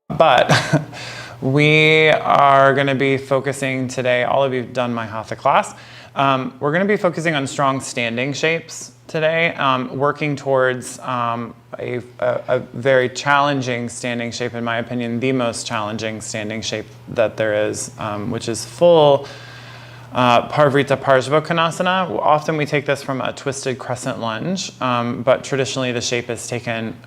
But we are going to be focusing today, all of you have done my Hatha class, we're going to be focusing on strong standing shapes today, working towards a very challenging standing shape, in my opinion, the most challenging standing shape that there is, which is full Parvrita Parsvakonasana. Often we take this from a twisted crescent lunge, but traditionally the shape is taken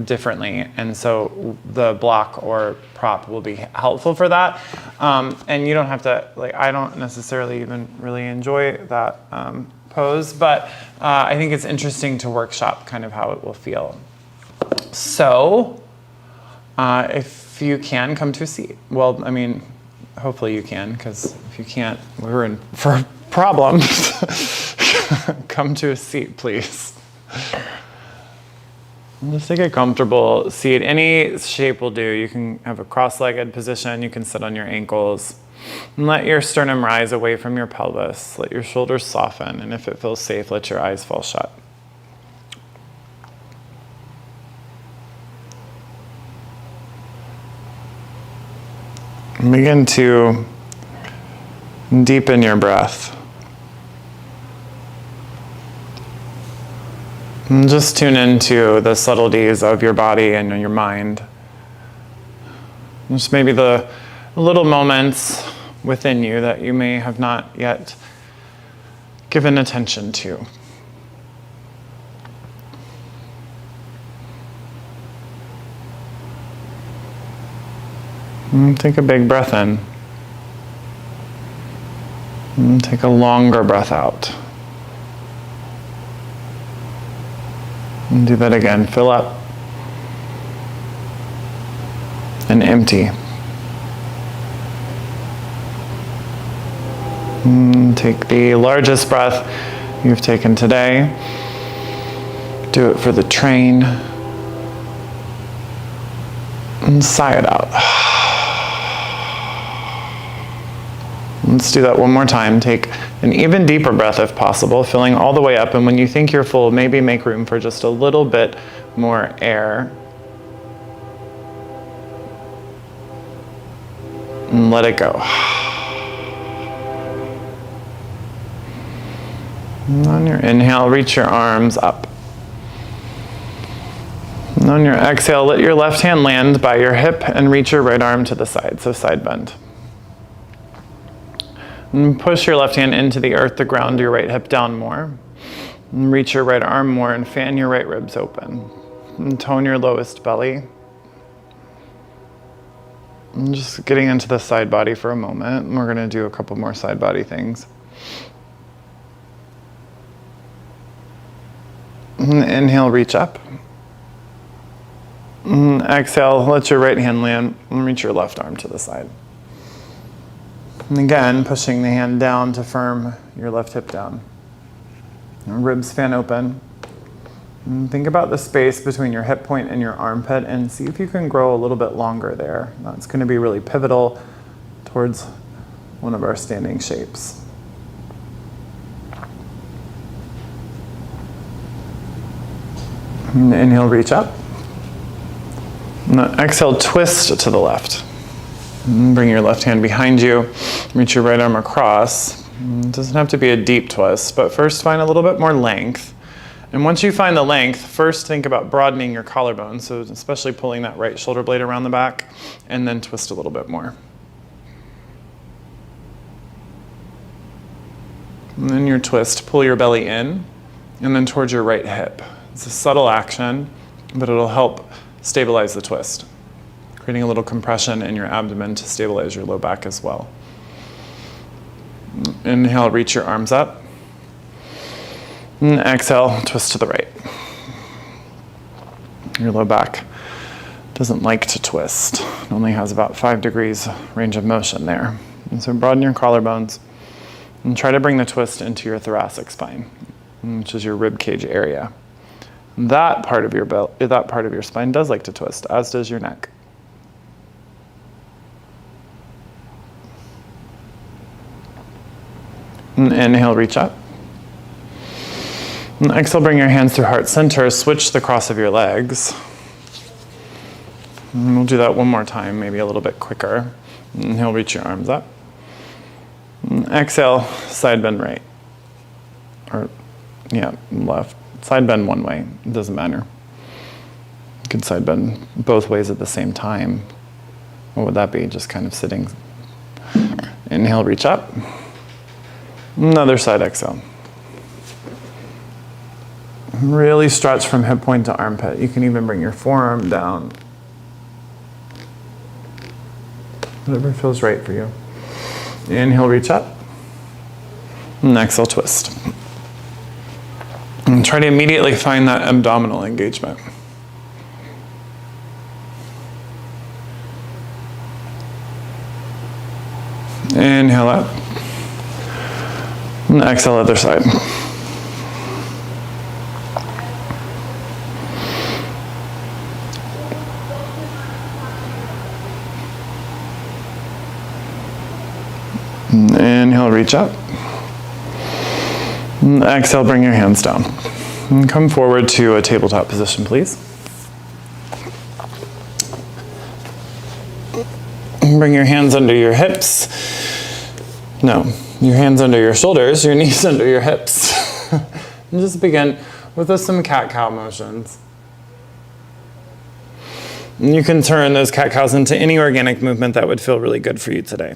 differently, and so the block or prop will be helpful for that. And you don't have to, like, I don't necessarily even really enjoy that pose, but I think it's interesting to workshop kind of how it will feel. So if you can, come to a seat. Well, I mean, hopefully you can, because if you can't, we're in for problems. Come to a seat, please. Just take a comfortable seat. Any shape will do. You can have a cross-legged position. You can sit on your ankles. And let your sternum rise away from your pelvis. Let your shoulders soften. And if it feels safe, let your eyes fall shut. And begin to deepen your breath. And just tune into the subtleties of your body and your mind. Just maybe the little moments within you that you may have not yet given attention to. And take a big breath in. And take a longer breath out. And do that again. Fill up and empty. And take the largest breath you've taken today. Do it for the train. And sigh it out. Let's do that one more time. Take an even deeper breath if possible, filling all the way up. And when you think you're full, maybe make room for just a little bit more air. And let it go. And on your inhale, reach your arms up. And on your exhale, let your left hand land by your hip and reach your right arm to the side, so side bend. And push your left hand into the earth to ground your right hip down more. And reach your right arm more and fan your right ribs open. And tone your lowest belly. And just getting into the side body for a moment. And we're going to do a couple more side body things. And inhale, reach up. And exhale, let your right hand land and reach your left arm to the side. And again, pushing the hand down to firm your left hip down. And ribs fan open. And think about the space between your hip point and your armpit and see if you can grow a little bit longer there. That's going to be really pivotal towards one of our standing shapes. And inhale, reach up. And exhale, twist to the left. And bring your left hand behind you. Reach your right arm across. It doesn't have to be a deep twist, but first find a little bit more length. And once you find the length, first think about broadening your collarbone, so especially pulling that right shoulder blade around the back, and then twist a little bit more. And then your twist, pull your belly in, and then towards your right hip. It's a subtle action, but it'll help stabilize the twist, creating a little compression in your abdomen to stabilize your low back as well. Inhale, reach your arms up. And exhale, twist to the right. Your low back doesn't like to twist. It only has about 5 degrees range of motion there. And so broaden your collarbones and try to bring the twist into your thoracic spine, which is your rib cage area. That part of your spine does like to twist, as does your neck. And inhale, reach up. And exhale, bring your hands through heart center, switch the cross of your legs. And we'll do that one more time, maybe a little bit quicker. Inhale, reach your arms up. And exhale, side bend right. Or, yeah, left. Side bend one way, it doesn't matter. You can side bend both ways at the same time. What would that be? Just kind of sitting. Inhale, reach up. Another side exhale. Really stretch from hip point to armpit. You can even bring your forearm down. Whatever feels right for you. Inhale, reach up. And exhale, twist. And try to immediately find that abdominal engagement. Inhale up. And exhale, other side. Inhale, reach up. And exhale, bring your hands down. And come forward to a tabletop position, please. And bring your hands under your hips. No, your hands under your shoulders, your knees under your hips. And just begin with some cat-cow motions. And you can turn those cat-cows into any organic movement that would feel really good for you today.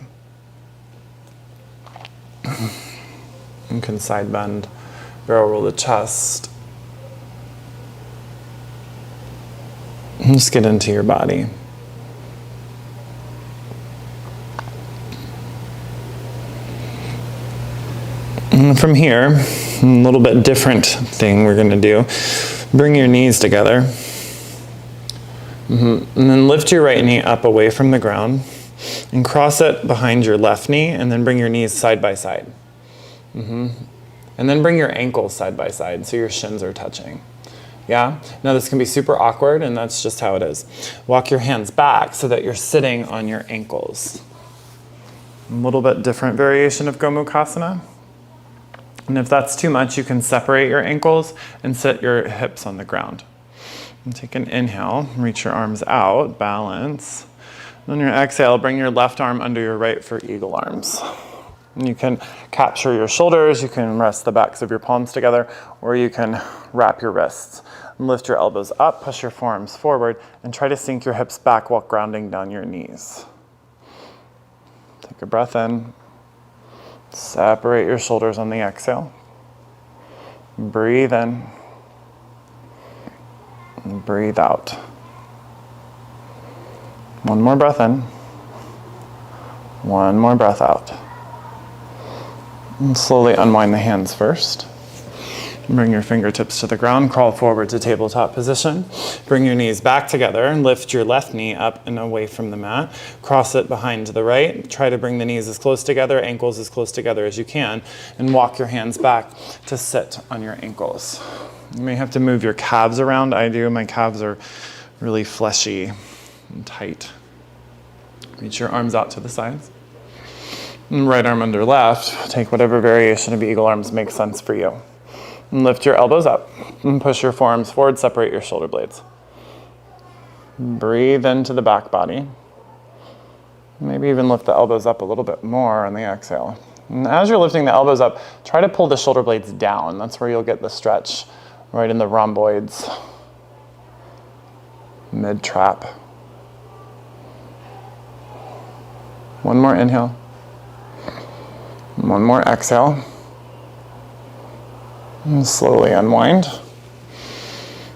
You can side bend, barrel roll the chest. And just get into your body. And from here, a little bit different thing we're going to do. Bring your knees together. And then lift your right knee up away from the ground and cross it behind your left knee, and then bring your knees side by side. And then bring your ankles side by side so your shins are touching. Yeah? Now this can be super awkward, and that's just how it is. Walk your hands back so that you're sitting on your ankles. A little bit different variation of Gomukhasana. And if that's too much, you can separate your ankles and sit your hips on the ground. And take an inhale, reach your arms out, balance. On your exhale, bring your left arm under your right for eagle arms. And you can capture your shoulders, you can rest the backs of your palms together, or you can wrap your wrists. And lift your elbows up, push your forearms forward, and try to sink your hips back while grounding down your knees. Take a breath in. Separate your shoulders on the exhale. Breathe in. And breathe out. One more breath in. One more breath out. And slowly unwind the hands first. Bring your fingertips to the ground, crawl forward to tabletop position. Bring your knees back together and lift your left knee up and away from the mat. Cross it behind the right. Try to bring the knees as close together, ankles as close together as you can, and walk your hands back to sit on your ankles. You may have to move your calves around. I do. My calves are really fleshy and tight. Reach your arms out to the sides. And right arm under left. Take whatever variation of eagle arms makes sense for you. And lift your elbows up and push your forearms forward, separate your shoulder blades. Breathe into the back body. Maybe even lift the elbows up a little bit more on the exhale. And as you're lifting the elbows up, try to pull the shoulder blades down. That's where you'll get the stretch right in the rhomboids, mid-trap. One more inhale. One more exhale. And slowly unwind.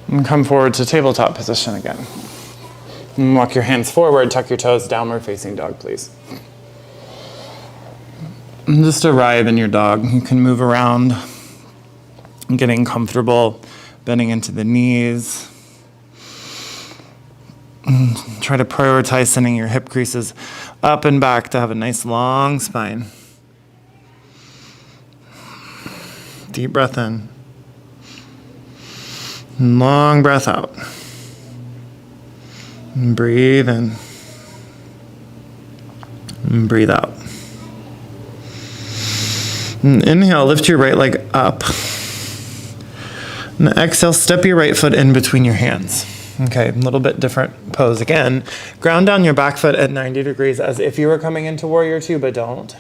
And come forward to tabletop position again. And walk your hands forward, tuck your toes, downward facing dog, please. And just arrive in your dog. You can move around, getting comfortable, bending into the knees. And try to prioritize sending your hip creases up and back to have a nice long spine. Deep breath in. Long breath out. And breathe in. And breathe out. And inhale, lift your right leg up. And exhale, step your right foot in between your hands. Okay, a little bit different pose again. Ground down your back foot at 90 degrees as if you were coming into warrior two, but don't.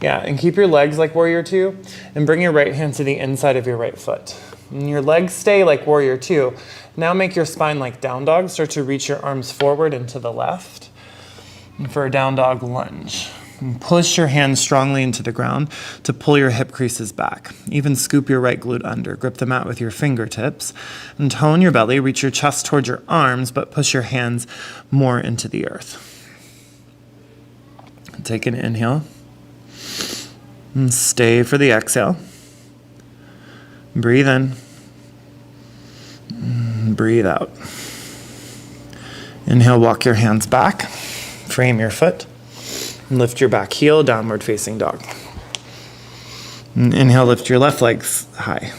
Yeah, and keep your legs like warrior two, and bring your right hand to the inside of your right foot. And your legs stay like warrior two. Now make your spine like down dog. Start to reach your arms forward and to the left. And for a down dog lunge. And push your hands strongly into the ground to pull your hip creases back. Even scoop your right glute under. Grip the mat with your fingertips. And tone your belly. Reach your chest towards your arms, but push your hands more into the earth. Take an inhale. And stay for the exhale. Breathe in. Breathe out. Inhale, walk your hands back. Frame your foot. Lift your back heel, downward facing dog. And inhale, lift your left leg high.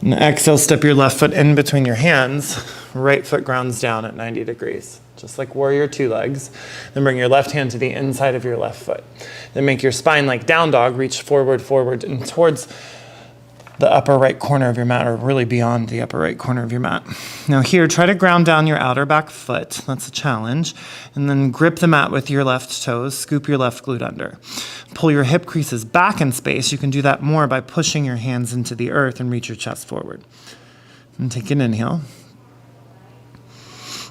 And exhale, step your left foot in between your hands. Right foot grounds down at 90 degrees. Just like warrior two legs. Then bring your left hand to the inside of your left foot. Then make your spine like down dog. Reach forward, and towards the upper right corner of your mat, or really beyond the upper right corner of your mat. Now here, try to ground down your outer back foot. That's a challenge. And then grip the mat with your left toes. Scoop your left glute under. Pull your hip creases back in space. You can do that more by pushing your hands into the earth and reach your chest forward. And take an inhale.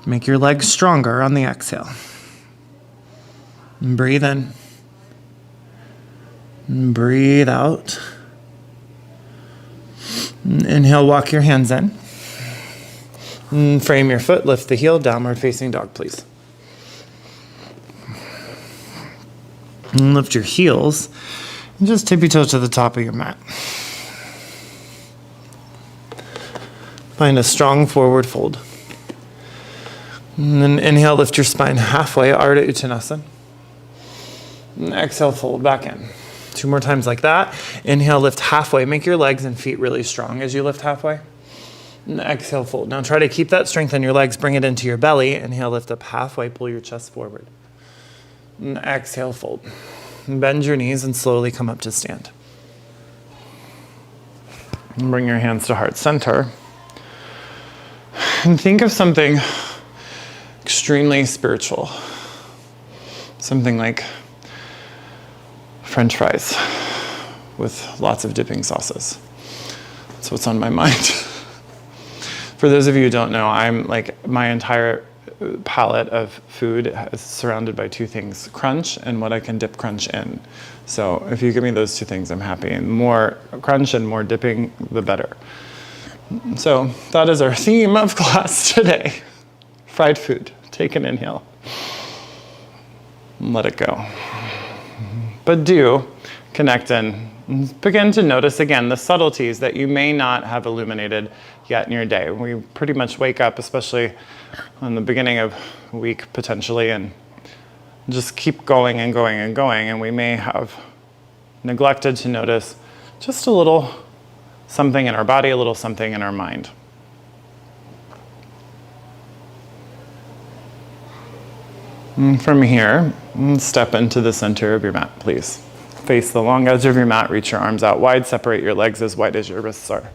Make your legs stronger on the exhale. And breathe in. And breathe out. And inhale, walk your hands in. And frame your foot, lift the heel, downward facing dog, please. And lift your heels and just tip your toes to the top of your mat. Find a strong forward fold. And then inhale, lift your spine halfway, Ardha Uttanasana. And exhale, fold back in. 2 more times like that. Inhale, lift halfway. Make your legs and feet really strong as you lift halfway. And exhale, fold. Now try to keep that strength in your legs. Bring it into your belly. Inhale, lift up halfway. Pull your chest forward. And exhale, fold. And bend your knees and slowly come up to stand. And bring your hands to heart center. And think of something extremely spiritual. Something like French fries with lots of dipping sauces. That's what's on my mind. For those of you who don't know, I'm like, my entire palette of food is surrounded by 2 things, crunch and what I can dip crunch in. So if you give me those 2 things, I'm happy. And more crunch and more dipping, the better. So that is our theme of class today. Fried food. Take an inhale. And let it go. But do connect in. Begin to notice again the subtleties that you may not have illuminated yet in your day. We pretty much wake up, especially on the beginning of a week potentially, and just keep going and going and going, and we may have neglected to notice just a little something in our body, a little something in our mind. And from here, step into the center of your mat, please. Face the long edge of your mat, reach your arms out wide, separate your legs as wide as your wrists are.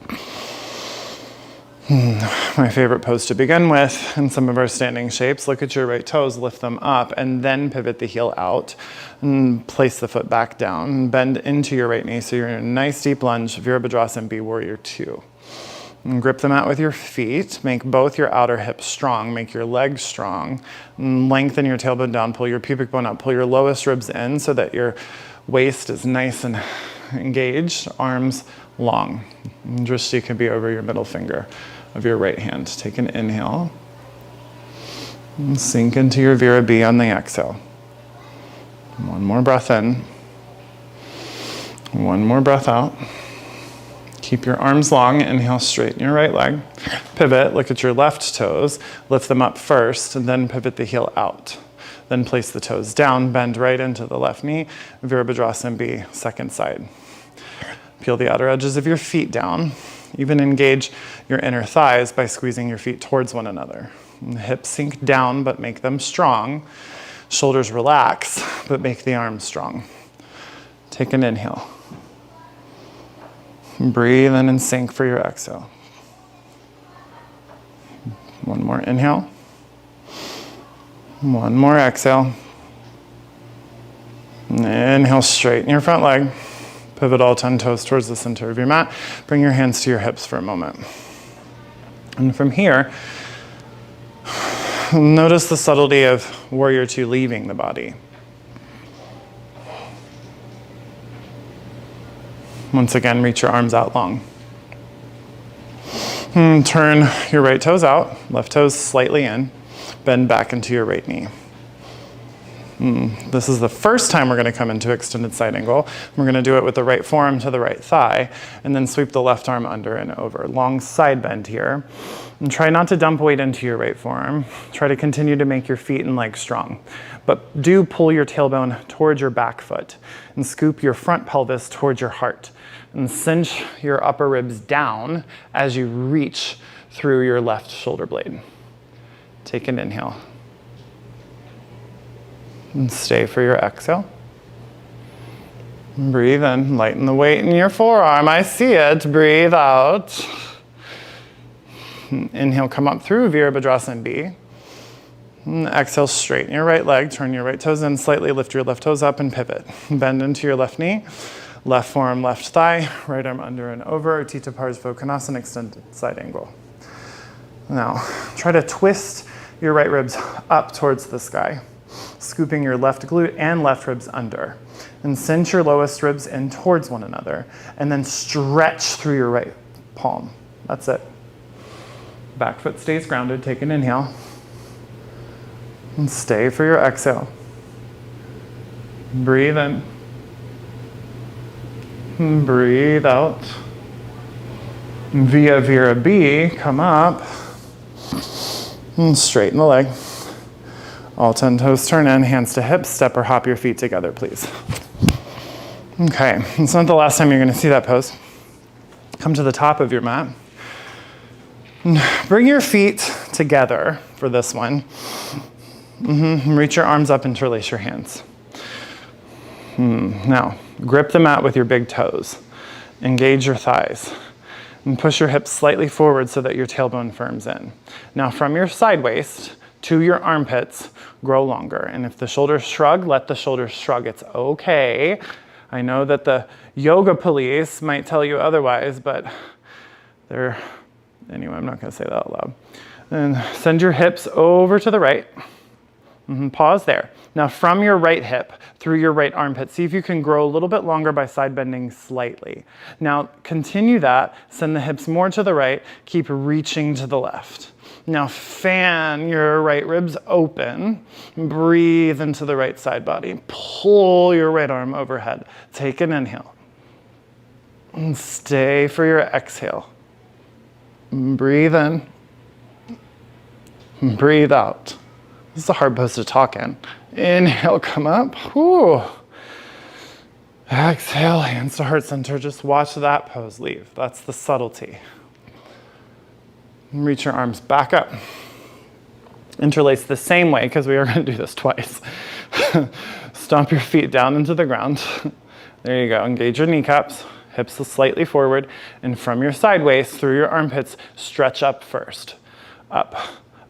My favorite pose to begin with in some of our standing shapes. Look at your right toes, lift them up, and then pivot the heel out. And place the foot back down. Bend into your right knee so you're in a nice deep lunge, Virabhadrasana B, warrior two. And grip the mat with your feet. Make both your outer hips strong. Make your legs strong. And lengthen your tailbone down. Pull your pubic bone up. Pull your lowest ribs in so that your waist is nice and engaged. Arms long. And drishti can be over your middle finger of your right hand. Take an inhale. And sink into your Vira B on the exhale. One more breath in. One more breath out. Keep your arms long. Inhale, straighten your right leg. Pivot, look at your left toes. Lift them up first, and then pivot the heel out. Then place the toes down, bend right into the left knee. Virabhadrasana B, second side. Peel the outer edges of your feet down. Even engage your inner thighs by squeezing your feet towards one another. And the hips sink down, but make them strong. Shoulders relax, but make the arms strong. Take an inhale. Breathe in and sink for your exhale. One more inhale. One more exhale. Inhale, straighten your front leg. Pivot all 10 toes towards the center of your mat. Bring your hands to your hips for a moment. And from here, notice the subtlety of warrior two leaving the body. Once again, reach your arms out long. Turn your right toes out, left toes slightly in. Bend back into your right knee. This is the first time we're going to come into extended side angle. We're going to do it with the right forearm to the right thigh, and then sweep the left arm under and over. Long side bend here. And try not to dump weight into your right forearm. Try to continue to make your feet and legs strong. But do pull your tailbone towards your back foot and scoop your front pelvis towards your heart. And cinch your upper ribs down as you reach through your left shoulder blade. Take an inhale. And stay for your exhale. Breathe in, lighten the weight in your forearm. I see it. Breathe out. Inhale, come up through Virabhadrasana B. And exhale, straighten your right leg, turn your right toes in slightly, lift your left toes up and pivot. Bend into your left knee, left forearm, left thigh, right arm under and over, Utthita Parsvakonasana, extended side angle. Now, try to twist your right ribs up towards the sky, scooping your left glute and left ribs under. And cinch your lowest ribs in towards one another, and then stretch through your right palm. That's it. Back foot stays grounded, take an inhale. And stay for your exhale. Breathe in. And breathe out. Via Vira B, come up. And straighten the leg. All 10 toes turn in, hands to hips, step or hop your feet together, please. Okay, it's not the last time you're going to see that pose. Come to the top of your mat. Bring your feet together for this one. Reach your arms up, interlace your hands. Now, grip the mat with your big toes. Engage your thighs. And push your hips slightly forward so that your tailbone firms in. Now, from your side waist to your armpits, grow longer. And if the shoulders shrug, let the shoulders shrug. It's okay. I know that the yoga police might tell you otherwise, but anyway, I'm not going to say that out loud. And send your hips over to the right. Pause there. Now from your right hip through your right armpit, see if you can grow a little bit longer by side bending slightly. Now continue that, send the hips more to the right, keep reaching to the left. Now fan your right ribs open, breathe into the right side body, pull your right arm overhead, take an inhale. And stay for your exhale. Breathe in, breathe out. This is a hard pose to talk in. Inhale, come up. Whew. Exhale, hands to heart center. Just watch that pose leave. That's the subtlety. Reach your arms back up. Interlace the same way, because we are going to do this twice. Stomp your feet down into the ground. There you go. Engage your kneecaps. Hips slightly forward. And from your side waist through your armpits, stretch up first. Up.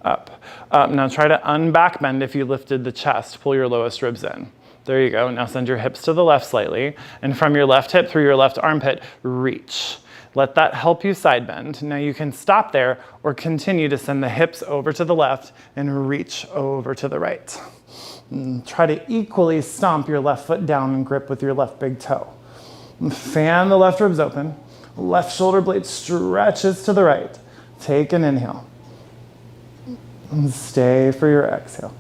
Up, up. Now try to unback bend if you lifted the chest. Pull your lowest ribs in. There you go. Now send your hips to the left slightly. And from your left hip through your left armpit, reach. Let that help you side bend. Now you can stop there or continue to send the hips over to the left and reach over to the right. And try to equally stomp your left foot down and grip with your left big toe. And fan the left ribs open. Left shoulder blade stretches to the right. Take an inhale. And stay for your exhale.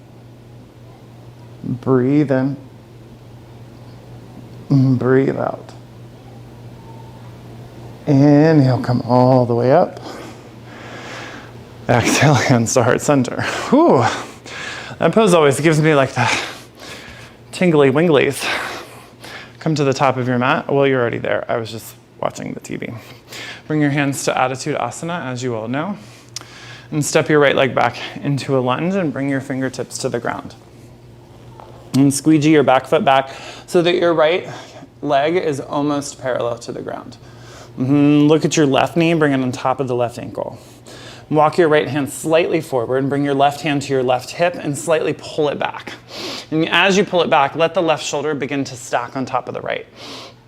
Breathe in. Breathe out. Inhale, come all the way up. Exhale, hands to heart center. Whew. That pose always gives me like the tingly winglies. Come to the top of your mat. Well, you're already there. I was just watching the TV. Bring your hands to Attitude Asana, as you all know. And step your right leg back into a lunge and bring your fingertips to the ground. And squeegee your back foot back so that your right leg is almost parallel to the ground. Look at your left knee, bring it on top of the left ankle. Walk your right hand slightly forward and bring your left hand to your left hip and slightly pull it back. And as you pull it back, let the left shoulder begin to stack on top of the right.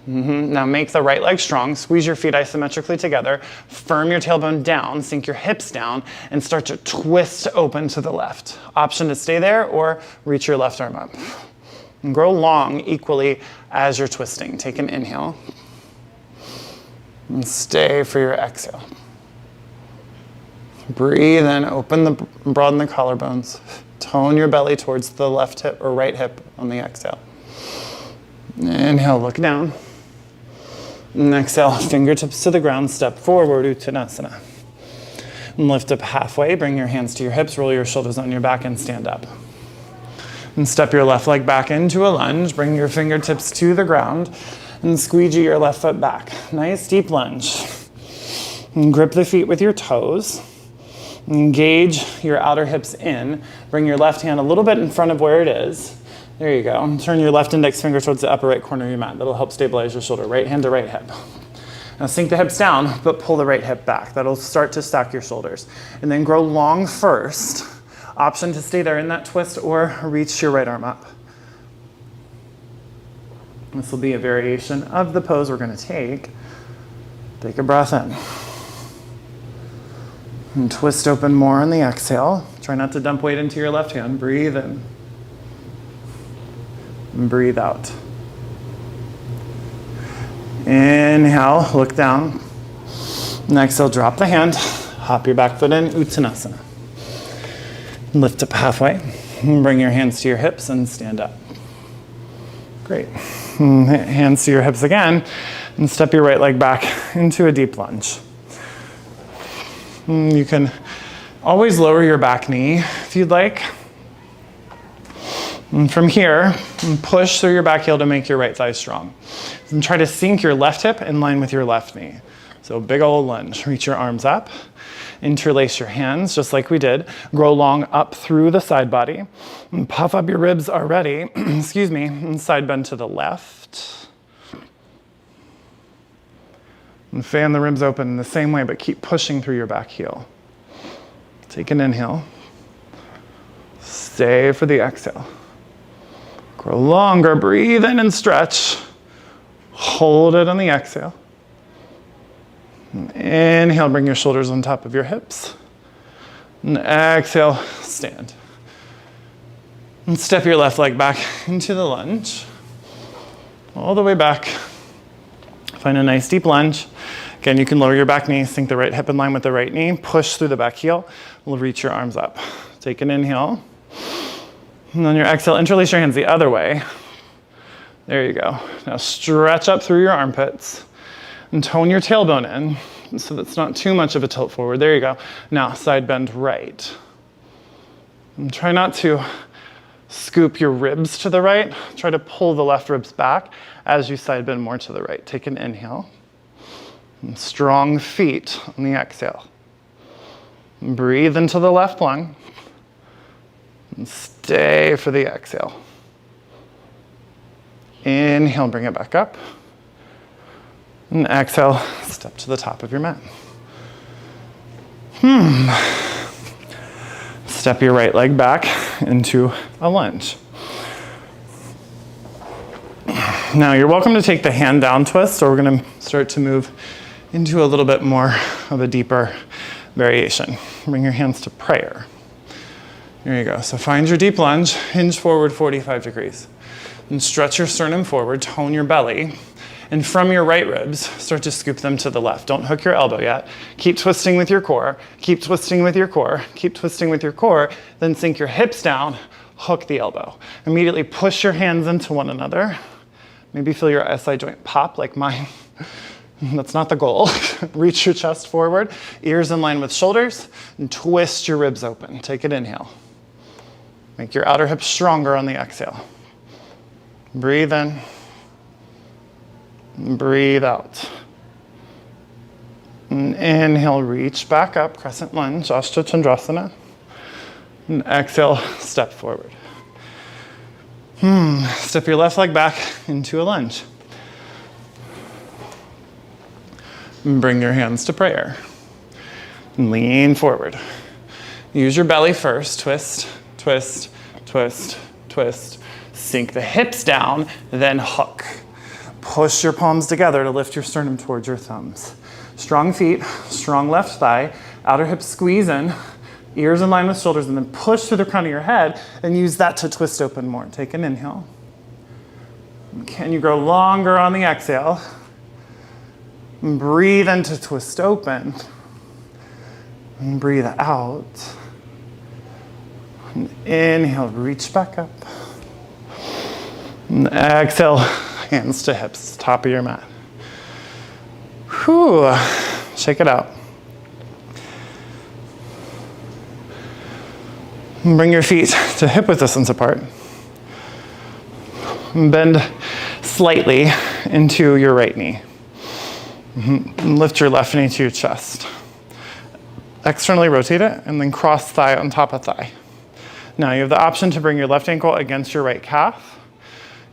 Now make the right leg strong, squeeze your feet isometrically together, firm your tailbone down, sink your hips down, and start to twist open to the left. Option to stay there or reach your left arm up. And grow long equally as you're twisting. Take an inhale. And stay for your exhale. Breathe in, broaden the collarbones. Tone your belly towards the left hip or right hip on the exhale. Inhale, look down. And exhale, fingertips to the ground, step forward, Uttanasana. And lift up halfway, bring your hands to your hips, roll your shoulders on your back and stand up. And step your left leg back into a lunge, bring your fingertips to the ground and squeegee your left foot back. Nice deep lunge. And grip the feet with your toes. Engage your outer hips in. Bring your left hand a little bit in front of where it is. There you go. And turn your left index finger towards the upper right corner of your mat. That'll help stabilize your shoulder. Right hand to right hip. Now sink the hips down, but pull the right hip back. That'll start to stack your shoulders. And then grow long first. Option to stay there in that twist or reach your right arm up. This will be a variation of the pose we're going to take. Take a breath in. And twist open more on the exhale. Try not to dump weight into your left hand. Breathe in. And breathe out. Inhale, look down. And exhale, drop the hand. Hop your back foot in, Uttanasana. Lift up halfway. And bring your hands to your hips and stand up. Great. And hands to your hips again. And step your right leg back into a deep lunge. You can always lower your back knee if you'd like. And from here, push through your back heel to make your right thigh strong. And try to sink your left hip in line with your left knee. So big old lunge. Reach your arms up. Interlace your hands just like we did. Grow long up through the side body. And puff up your ribs already. Excuse me. And side bend to the left. And fan the ribs open in the same way, but keep pushing through your back heel. Take an inhale. Stay for the exhale. Grow longer, breathe in and stretch. Hold it on the exhale. And inhale, bring your shoulders on top of your hips. And exhale, stand. And step your left leg back into the lunge. All the way back. Find a nice deep lunge. Again, you can lower your back knee, sink the right hip in line with the right knee, push through the back heel. We'll reach your arms up. Take an inhale. And on your exhale, interlace your hands the other way. There you go. Now stretch up through your armpits and tone your tailbone in so that's not too much of a tilt forward. There you go. Now side bend right. And try not to scoop your ribs to the right. Try to pull the left ribs back as you side bend more to the right. Take an inhale. And strong feet on the exhale. And breathe into the left lung. And stay for the exhale. Inhale, bring it back up. And exhale, step to the top of your mat. Step your right leg back into a lunge. Now you're welcome to take the hand down twist, or we're going to start to move into a little bit more of a deeper variation. Bring your hands to prayer. There you go. So find your deep lunge, hinge forward 45 degrees. And stretch your sternum forward, tone your belly. And from your right ribs, start to scoop them to the left. Don't hook your elbow yet. Keep twisting with your core. Keep twisting with your core. Keep twisting with your core. Then sink your hips down, hook the elbow. Immediately push your hands into one another. Maybe feel your SI joint pop like mine. That's not the goal. Reach your chest forward, ears in line with shoulders, and twist your ribs open. Take an inhale. Make your outer hips stronger on the exhale. Breathe in. Breathe out. And inhale, reach back up, crescent lunge, Ashta Chandrasana. And exhale, step forward. Step your left leg back into a lunge. And bring your hands to prayer. And lean forward. Use your belly first. Twist, twist, twist, twist. Sink the hips down, then hook. Push your palms together to lift your sternum towards your thumbs. Strong feet, strong left thigh, outer hips squeeze in, ears in line with shoulders, and then push through the crown of your head and use that to twist open more. Take an inhale. Can you grow longer on the exhale? And breathe in to twist open. And breathe out. And inhale, reach back up. And exhale, hands to hips, top of your mat. Whew, shake it out. And bring your feet to hip width distance apart. And bend slightly into your right knee. And lift your left knee to your chest. Externally rotate it and then cross thigh on top of thigh. Now you have the option to bring your left ankle against your right calf.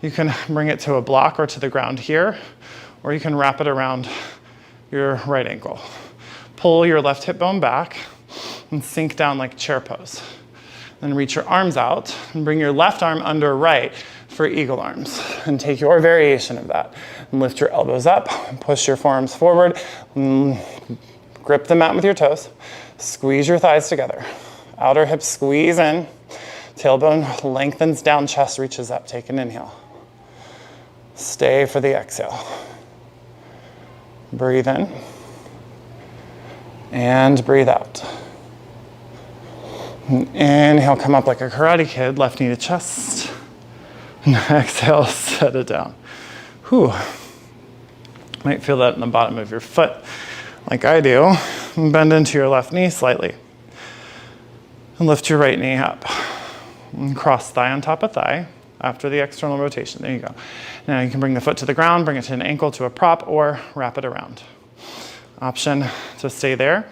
You can bring it to a block or to the ground here, or you can wrap it around your right ankle. Pull your left hip bone back and sink down like chair pose. Then reach your arms out and bring your left arm under right for eagle arms. And take your variation of that. And lift your elbows up, push your forearms forward, grip the mat with your toes, squeeze your thighs together. Outer hips squeeze in, tailbone lengthens down, chest reaches up. Take an inhale. Stay for the exhale. Breathe in and breathe out. Inhale, come up like a Karate Kid, left knee to chest. And exhale, set it down. Whew. Might feel that in the bottom of your foot, like I do. And bend into your left knee slightly. And lift your right knee up. And cross thigh on top of thigh after the external rotation. There you go. Now you can bring the foot to the ground, bring it to an ankle, to a prop, or wrap it around. Option to stay there,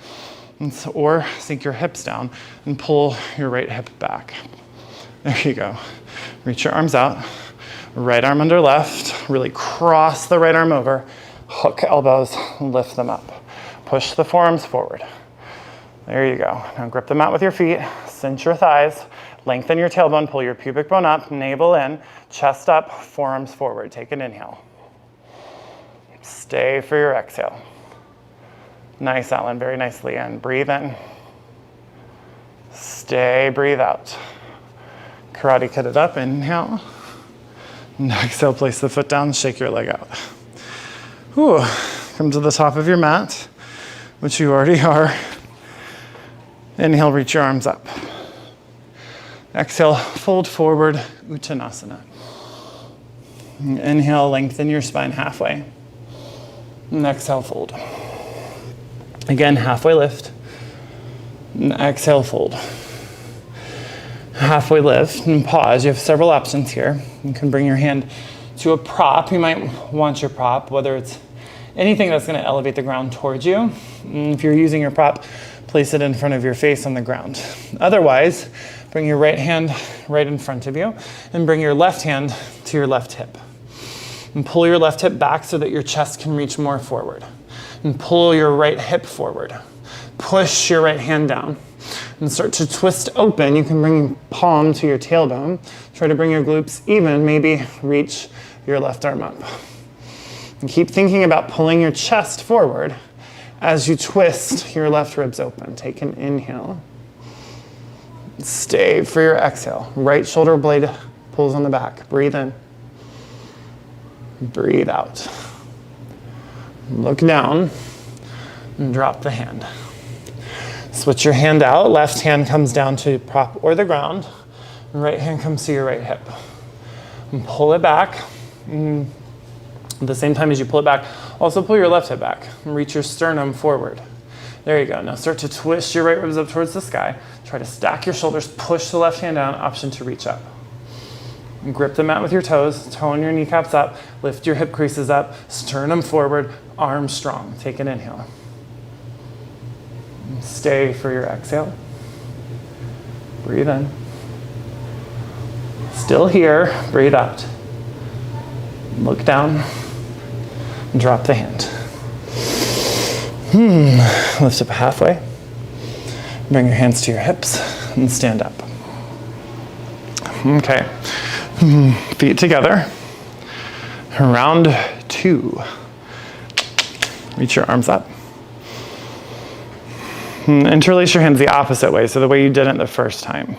or sink your hips down and pull your right hip back. There you go. Reach your arms out. Right arm under left. Really cross the right arm over. Hook elbows, lift them up. Push the forearms forward. There you go. Now grip the mat with your feet. Cinch your thighs. Lengthen your tailbone. Pull your pubic bone up. Navel in. Chest up. Forearms forward. Take an inhale. Stay for your exhale. Nice, Alan. Very nicely in. Breathe in. Stay. Breathe out. Karate Kid it up. Inhale. And exhale. Place the foot down. Shake your leg out. Whew. Come to the top of your mat, which you already are. Inhale. Reach your arms up. Exhale. Fold forward. Uttanasana. Inhale. Lengthen your spine halfway. And exhale. Fold. Again, halfway lift. And exhale, fold. Halfway lift and pause. You have several options here. You can bring your hand to a prop. You might want your prop, whether it's anything that's going to elevate the ground towards you. And if you're using your prop, place it in front of your face on the ground. Otherwise, bring your right hand right in front of you and bring your left hand to your left hip. And pull your left hip back so that your chest can reach more forward. And pull your right hip forward. Push your right hand down and start to twist open. You can bring palm to your tailbone. Try to bring your glutes even, maybe reach your left arm up. And keep thinking about pulling your chest forward as you twist your left ribs open. Take an inhale. Stay for your exhale. Right shoulder blade pulls on the back. Breathe in. Breathe out. Look down and drop the hand. Switch your hand out. Left hand comes down to prop or the ground. Right hand comes to your right hip. And pull it back. And at the same time as you pull it back, also pull your left hip back and reach your sternum forward. There you go. Now start to twist your right ribs up towards the sky. Try to stack your shoulders, push the left hand down, option to reach up. And grip the mat with your toes, tone your kneecaps up, lift your hip creases up, sternum forward, arms strong. Take an inhale. Stay for your exhale. Breathe in. Still here, breathe out. Look down, drop the hand. Lift up halfway. Bring your hands to your hips and stand up. Okay, feet together. Round 2. Reach your arms up. Interlace your hands the opposite way, so the way you did it the first time.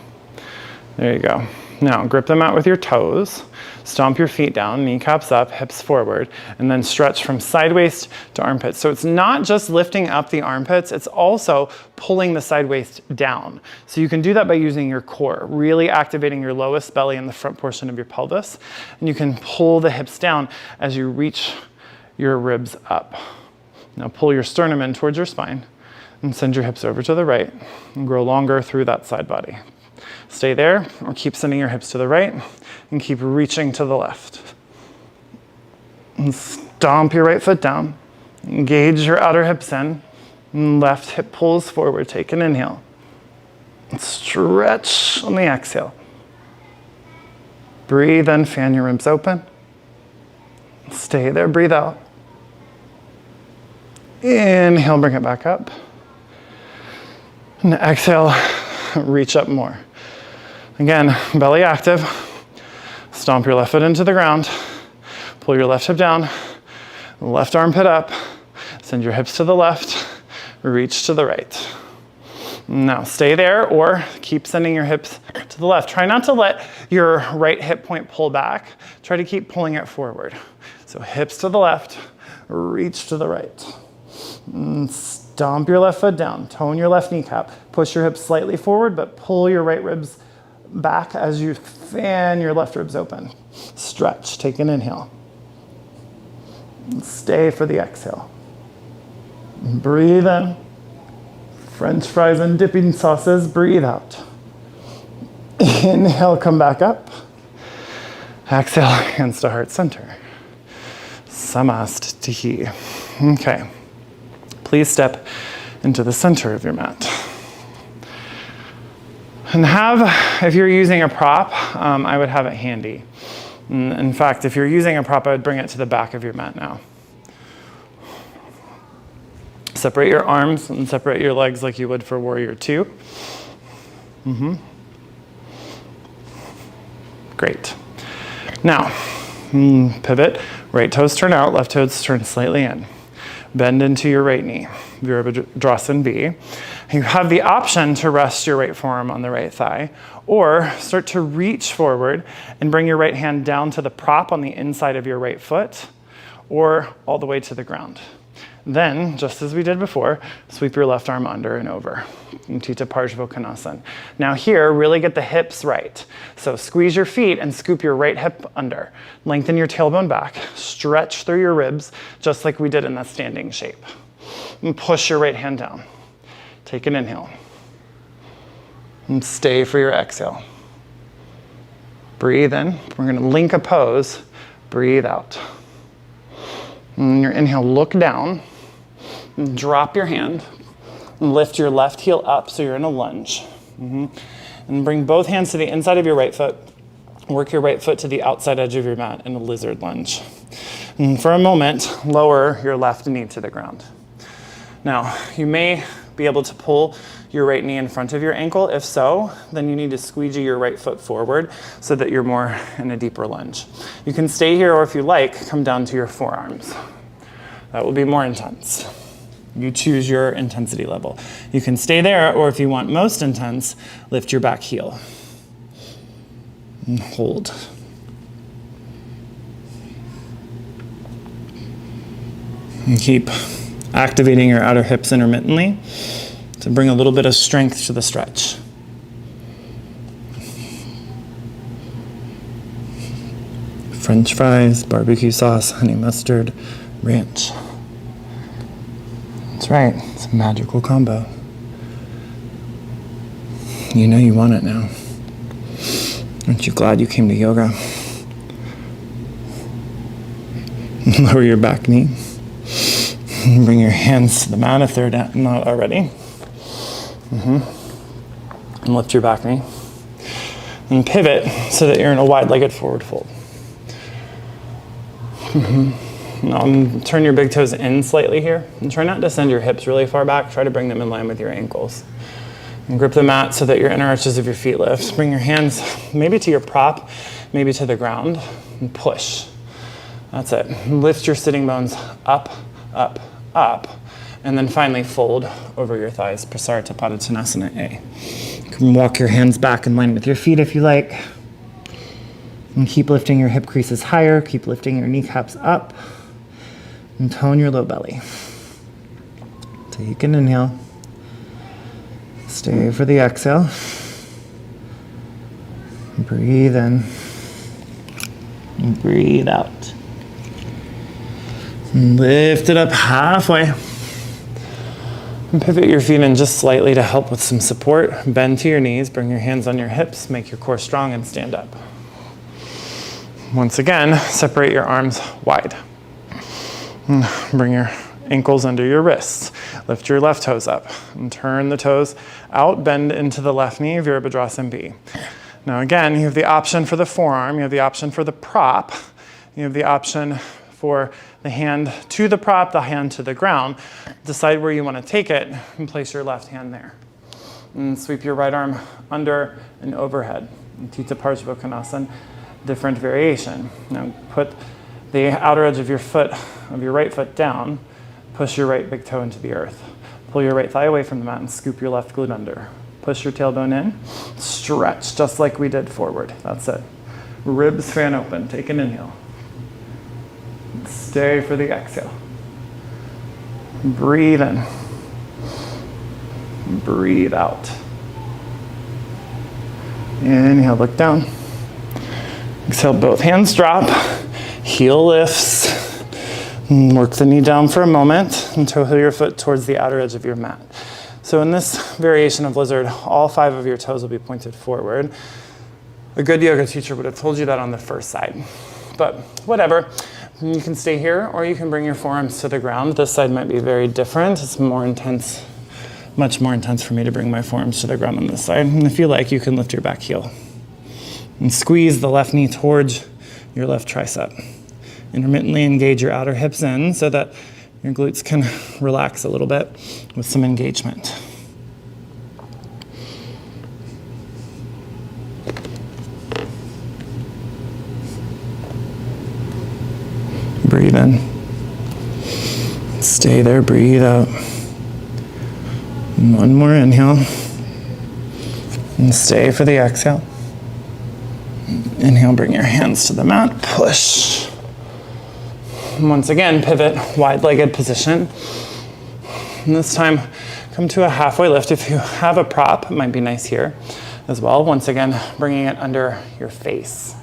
There you go. Now grip them out with your toes. Stomp your feet down, kneecaps up, hips forward, and then stretch from side waist to armpits. So it's not just lifting up the armpits, it's also pulling the side waist down. So you can do that by using your core, really activating your lowest belly and the front portion of your pelvis. And you can pull the hips down as you reach your ribs up. Now pull your sternum in towards your spine and send your hips over to the right and grow longer through that side body. Stay there or keep sending your hips to the right and keep reaching to the left. And stomp your right foot down. Engage your outer hips in. And left hip pulls forward. Take an inhale. And stretch on the exhale. Breathe in, fan your ribs open. Stay there, breathe out. Inhale, bring it back up. And exhale, reach up more. Again, belly active. Stomp your left foot into the ground. Pull your left hip down. Left armpit up. Send your hips to the left. Reach to the right. Now stay there or keep sending your hips to the left. Try not to let your right hip point pull back. Try to keep pulling it forward. So hips to the left, reach to the right. And stomp your left foot down. Tone your left kneecap. Push your hips slightly forward, but pull your right ribs back as you fan your left ribs open. Stretch, take an inhale. And stay for the exhale. Breathe in. French fries and dipping sauces, breathe out. Inhale, come back up. Exhale, hands to heart center. Samastitihi. Okay. Please step into the center of your mat. And if you're using a prop, I would have it handy. In fact, if you're using a prop, I would bring it to the back of your mat now. Separate your arms and separate your legs like you would for Warrior 2. Great. Now, pivot, right toes turn out, left toes turn slightly in. Bend into your right knee, Virabhadrasana V. You have the option to rest your right forearm on the right thigh, or start to reach forward and bring your right hand down to the prop on the inside of your right foot, or all the way to the ground. Then, just as we did before, sweep your left arm under and over. Utthita Parshvottanasana. Now here, really get the hips right. So squeeze your feet and scoop your right hip under. Lengthen your tailbone back. Stretch through your ribs, just like we did in that standing shape. And push your right hand down. Take an inhale. And stay for your exhale. Breathe in. We're going to link a pose. Breathe out. And your inhale, look down. Drop your hand. And lift your left heel up so you're in a lunge. And bring both hands to the inside of your right foot. Work your right foot to the outside edge of your mat in a lizard lunge. And for a moment, lower your left knee to the ground. Now, you may be able to pull your right knee in front of your ankle. If so, then you need to squeegee your right foot forward so that you're more in a deeper lunge. You can stay here, or if you like, come down to your forearms. That will be more intense. You choose your intensity level. You can stay there, or if you want most intense, lift your back heel. And hold. And keep activating your outer hips intermittently to bring a little bit of strength to the stretch. French fries, barbecue sauce, honey mustard, ranch. That's right, it's a magical combo. You know you want it now. Aren't you glad you came to yoga? Lower your back knee. Bring your hands to the mat if they're not already. And lift your back knee. And pivot so that you're in a wide-legged forward fold. Now turn your big toes in slightly here. And try not to send your hips really far back. Try to bring them in line with your ankles. And grip the mat so that your inner arches of your feet lift. Bring your hands maybe to your prop, maybe to the ground, and push. That's it. Lift your sitting bones up, up, up, and then finally fold over your thighs. Prasarita Padottanasana A. You can walk your hands back in line with your feet if you like. And keep lifting your hip creases higher. Keep lifting your kneecaps up. And tone your low belly. Take an inhale. Stay for the exhale. Breathe in. And breathe out. And lift it up halfway. And pivot your feet in just slightly to help with some support. Bend to your knees. Bring your hands on your hips. Make your core strong and stand up. Once again, separate your arms wide. And bring your ankles under your wrists. Lift your left toes up and turn the toes out. Bend into the left knee, Virabhadrasana B. Now again, you have the option for the forearm. You have the option for the prop. You have the option for the hand to the prop, the hand to the ground. Decide where you want to take it and place your left hand there. And sweep your right arm under and overhead. Tita Parshva, different variation. Now put the outer edge of your foot, of your right foot down. Push your right big toe into the earth. Pull your right thigh away from the mat and scoop your left glute under. Push your tailbone in. Stretch just like we did forward. That's it. Ribs fan open. Take an inhale. Stay for the exhale. Breathe in. Breathe out. Inhale, look down. Exhale, both hands drop. Heel lifts. Work the knee down for a moment and toe your foot towards the outer edge of your mat. So in this variation of lizard, all 5 of your toes will be pointed forward. A good yoga teacher would have told you that on the first side. But whatever, you can stay here or you can bring your forearms to the ground. This side might be very different. It's more intense, much more intense for me to bring my forearms to the ground on this side. And if you like, you can lift your back heel. And squeeze the left knee towards your left tricep. Intermittently engage your outer hips in so that your glutes can relax a little bit with some engagement. Breathe in. Stay there, breathe out. And one more inhale. And stay for the exhale. Inhale, bring your hands to the mat, push. Once again, pivot, wide-legged position. And this time, come to a halfway lift. If you have a prop, it might be nice here as well. Once again, bringing it under your face.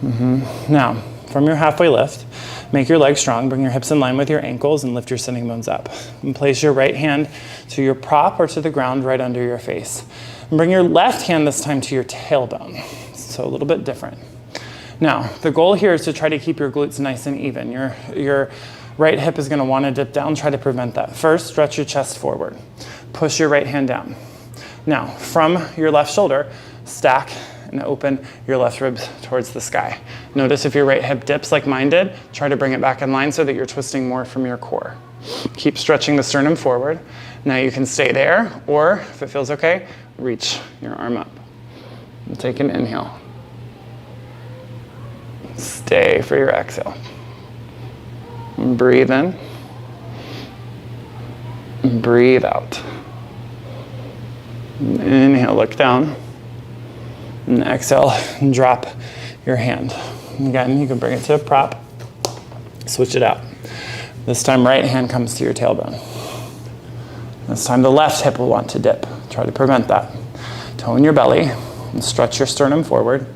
Now, from your halfway lift, make your legs strong. Bring your hips in line with your ankles and lift your sitting bones up. And place your right hand to your prop or to the ground right under your face. And bring your left hand this time to your tailbone. So a little bit different. Now, the goal here is to try to keep your glutes nice and even. Your right hip is going to want to dip down. Try to prevent that. First, stretch your chest forward. Push your right hand down. Now, from your left shoulder, stack and open your left ribs towards the sky. Notice if your right hip dips like mine did, try to bring it back in line so that you're twisting more from your core. Keep stretching the sternum forward. Now you can stay there, or if it feels okay, reach your arm up. And take an inhale. Stay for your exhale. And breathe in. And breathe out. And inhale, look down. And exhale, and drop your hand. Again, you can bring it to a prop. Switch it out. This time, right hand comes to your tailbone. This time, the left hip will want to dip. Try to prevent that. Tone your belly and stretch your sternum forward.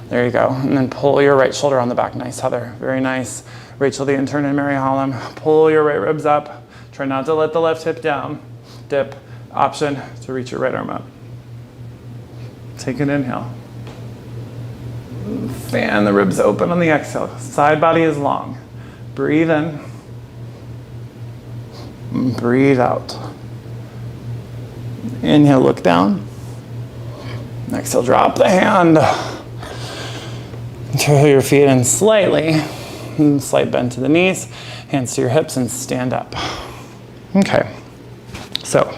There you go. And then pull your right shoulder on the back. Nice, Heather. Very nice. Rachel, the intern, and Mary Holland. Pull your right ribs up. Try not to let the left hip down. Dip. Option to reach your right arm up. Take an inhale. Fan the ribs open on the exhale. Side body is long. Breathe in. Breathe out. Inhale, look down. Exhale, drop the hand. Turn your feet in slightly. Slight bend to the knees. Hands to your hips and stand up. Okay. So,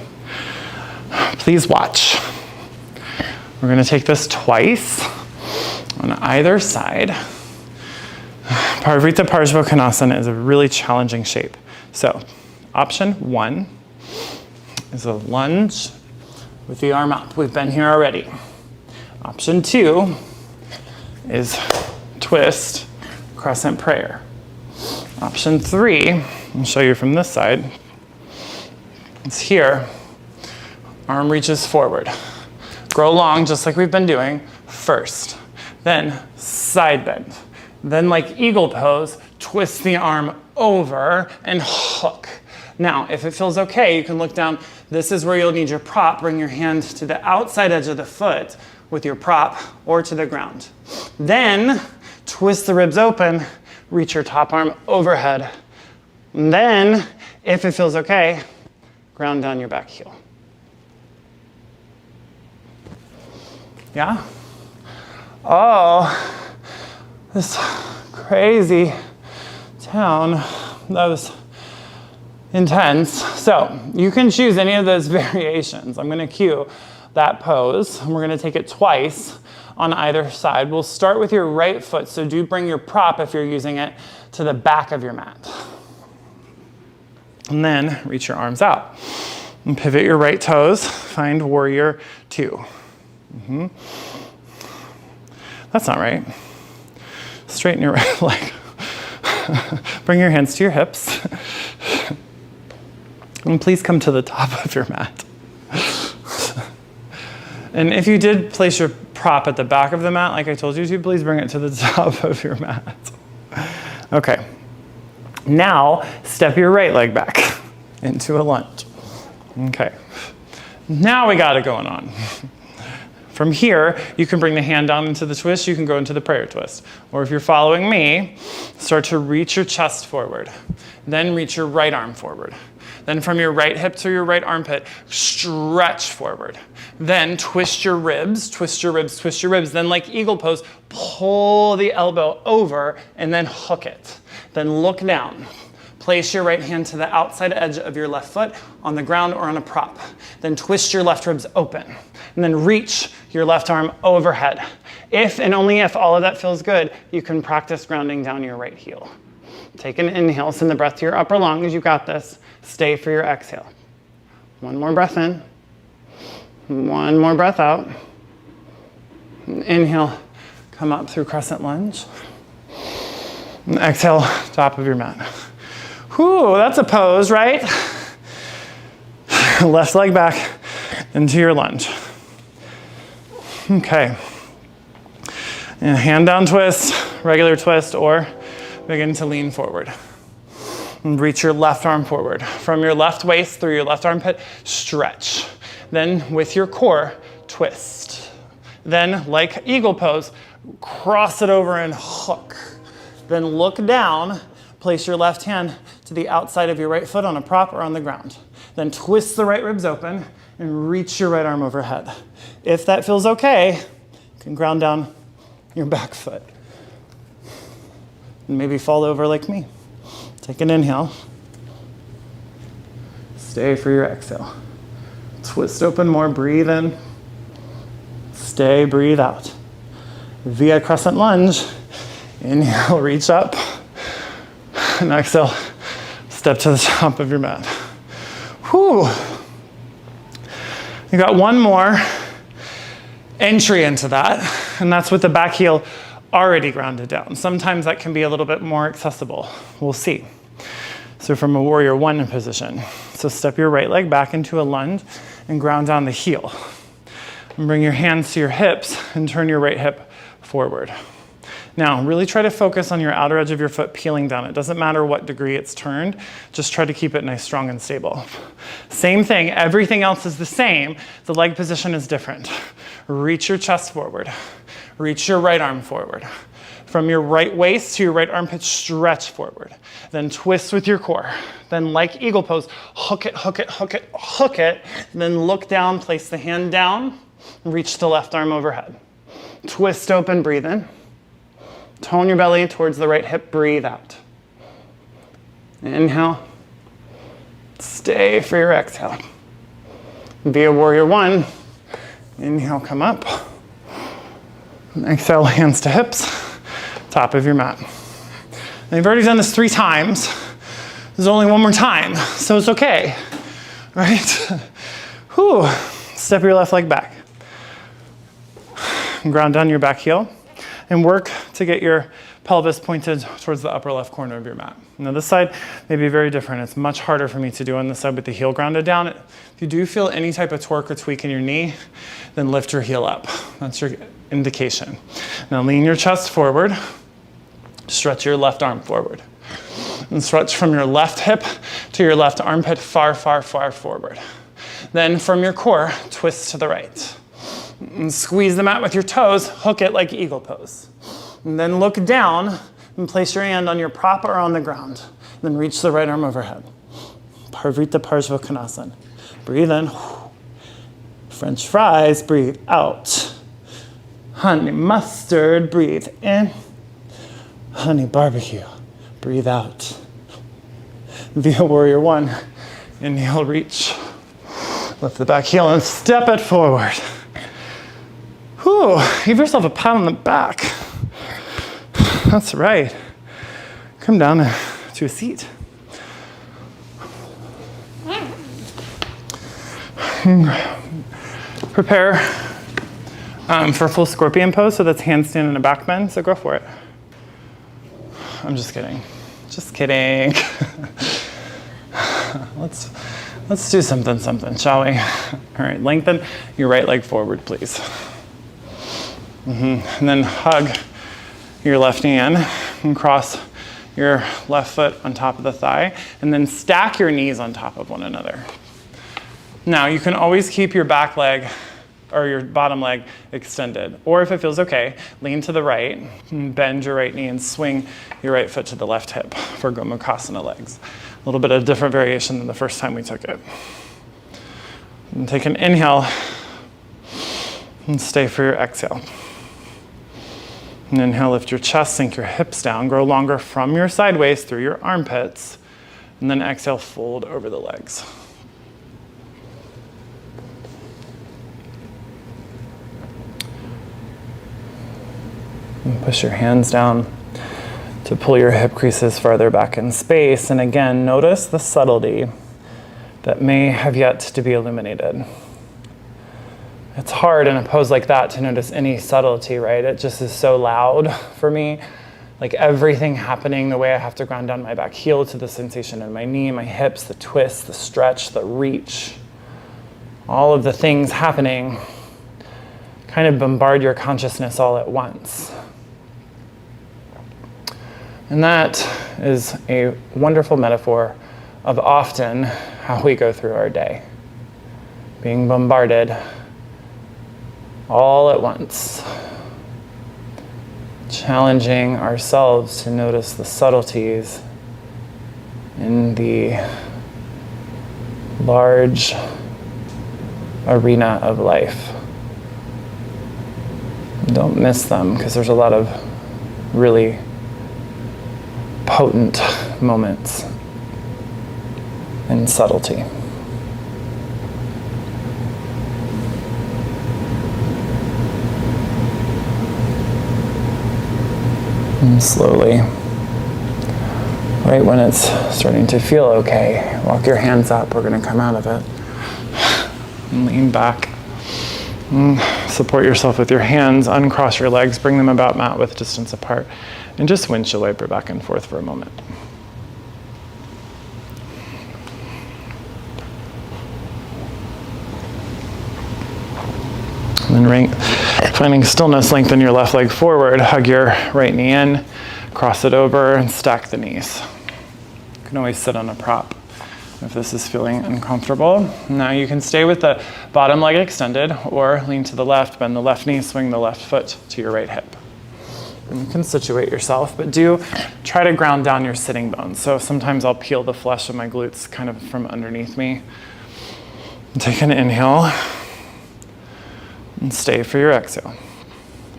Please watch. We're gonna take this twice on either side. Parvrita Parsvakonasana is a really challenging shape. So, option 1 is a lunge with the arm up. We've been here already. Option 2 is twist, crescent prayer. Option 3, I'll show you from this side. It's here. Arm reaches forward. Grow long, just like we've been doing, first. Then side bend. Then like eagle pose, twist the arm over and hook. Now, if it feels okay, you can look down. This is where you'll need your prop. Bring your hand to the outside edge of the foot with your prop or to the ground. Then twist the ribs open, reach your top arm overhead. And then, if it feels okay, ground down your back heel. Yeah? Oh, this crazy town, that was intense. So you can choose any of those variations. I'm gonna cue that pose, and we're gonna take it twice on either side. We'll start with your right foot, so do bring your prop if you're using it to the back of your mat. And then reach your arms out. And pivot your right toes, find warrior 2. That's not right. Straighten your right leg. Bring your hands to your hips. And please come to the top of your mat. And if you did place your prop at the back of the mat, like I told you to, please bring it to the top of your mat. Okay. Now, step your right leg back into a lunge. Okay. Now we got it going on. From here, you can bring the hand down into the twist, you can go into the prayer twist. Or if you're following me, start to reach your chest forward. Then reach your right arm forward. Then from your right hip to your right armpit, stretch forward. Then twist your ribs, twist your ribs, twist your ribs. Then like eagle pose, pull the elbow over and then hook it. Then look down. Place your right hand to the outside edge of your left foot on the ground or on a prop. Then twist your left ribs open. And then reach your left arm overhead. If and only if all of that feels good, you can practice grounding down your right heel. Take an inhale, send the breath to your upper lungs. You got this. Stay for your exhale. One more breath in. One more breath out. Inhale, come up through crescent lunge. And exhale, top of your mat. Whew, that's a pose, right? Left leg back into your lunge. Okay. And hand down twist, regular twist, or begin to lean forward. And reach your left arm forward. From your left waist through your left armpit, stretch. Then with your core, twist. Then, like eagle pose, cross it over and hook. Then look down, place your left hand to the outside of your right foot on a prop or on the ground. Then twist the right ribs open and reach your right arm overhead. If that feels okay, you can ground down your back foot. And maybe fall over like me. Take an inhale. Stay for your exhale. Twist open more, breathe in. Stay, breathe out. Via crescent lunge. Inhale, reach up. And exhale, step to the top of your mat. Whew. You got one more entry into that, and that's with the back heel already grounded down. Sometimes that can be a little bit more accessible. We'll see. So from a warrior 1 position. So step your right leg back into a lunge and ground down the heel. And bring your hands to your hips and turn your right hip forward. Now, really try to focus on your outer edge of your foot peeling down. It doesn't matter what degree it's turned. Just try to keep it nice, strong, and stable. Same thing. Everything else is the same. The leg position is different. Reach your chest forward. Reach your right arm forward. From your right waist to your right armpit, stretch forward. Then twist with your core. Then like eagle pose, hook it, hook it, hook it, hook it. Then look down, place the hand down, reach the left arm overhead. Twist open, breathe in. Tone your belly towards the right hip, breathe out. Inhale. Stay for your exhale. Via warrior one. Inhale, come up. Exhale, hands to hips, top of your mat. Now you've already done this 3 times. There's only one more time, so it's okay, right? Whew. Step your left leg back. Ground down your back heel and work to get your pelvis pointed towards the upper left corner of your mat. Now this side may be very different. It's much harder for me to do on this side with the heel grounded down. If you do feel any type of torque or tweak in your knee, then lift your heel up. That's your indication. Now lean your chest forward. Stretch your left arm forward. And stretch from your left hip to your left armpit far, far, far forward. Then from your core, twist to the right. And squeeze the mat with your toes, hook it like eagle pose. And then look down and place your hand on your prop or on the ground. Then reach the right arm overhead. Parvrita Parsvakonasana. Breathe in. French fries, breathe out. Honey mustard, breathe in. Honey barbecue, breathe out. Via warrior one. Inhale, reach. Lift the back heel and step it forward. Whew, give yourself a pat on the back. That's right. Come down to a seat. Prepare for full scorpion pose, so that's handstand and a back bend, so go for it. I'm just kidding. Just kidding. Let's do something, shall we? All right, lengthen your right leg forward, please. And then hug your left knee in and cross your left foot on top of the thigh, and then stack your knees on top of one another. Now, you can always keep your back leg or your bottom leg extended, or if it feels okay, lean to the right, and bend your right knee and swing your right foot to the left hip for Gomukhasana legs. A little bit of different variation than the first time we took it. And take an inhale and stay for your exhale. And inhale, lift your chest, sink your hips down, grow longer from your sideways through your armpits, and then exhale, fold over the legs. And push your hands down to pull your hip creases farther back in space. And again, notice the subtlety that may have yet to be illuminated. It's hard in a pose like that to notice any subtlety, right? It just is so loud for me. Like everything happening, the way I have to ground down my back heel to the sensation in my knee, my hips, the twist, the stretch, the reach. All of the things happening kind of bombard your consciousness all at once. And that is a wonderful metaphor of often how we go through our day. Being bombarded all at once. Challenging ourselves to notice the subtleties in the large arena of life. Don't miss them, because there's a lot of really potent moments in subtlety. And slowly, right when it's starting to feel okay, walk your hands up. We're going to come out of it. And lean back. And support yourself with your hands. Uncross your legs. Bring them about mat width distance apart. And just windshield wiper back and forth for a moment. And then finding stillness, lengthen your left leg forward, hug your right knee in, cross it over, and stack the knees. You can always sit on a prop if this is feeling uncomfortable. Now you can stay with the bottom leg extended, or lean to the left, bend the left knee, swing the left foot to your right hip. And you can situate yourself, but do try to ground down your sitting bones. So sometimes I'll peel the flesh of my glutes kind of from underneath me. Take an inhale. And stay for your exhale.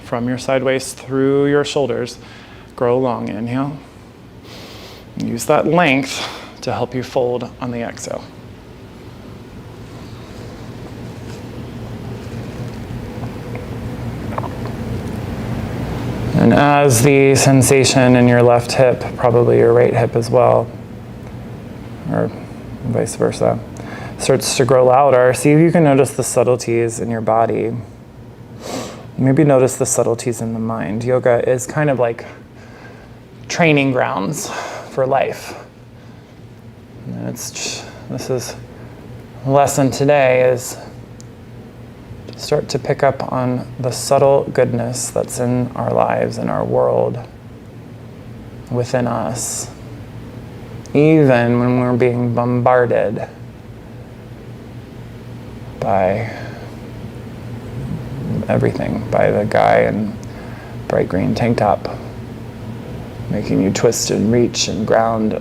From your sideways through your shoulders, grow long. Inhale. Use that length to help you fold on the exhale. And as the sensation in your left hip, probably your right hip as well, or vice versa, starts to grow louder, see if you can notice the subtleties in your body. Maybe notice the subtleties in the mind. Yoga is kind of like training grounds for life. And this is the lesson today is start to pick up on the subtle goodness that's in our lives, in our world, within us, even when we're being bombarded by everything, by the guy in bright green tank top, making you twist and reach and ground.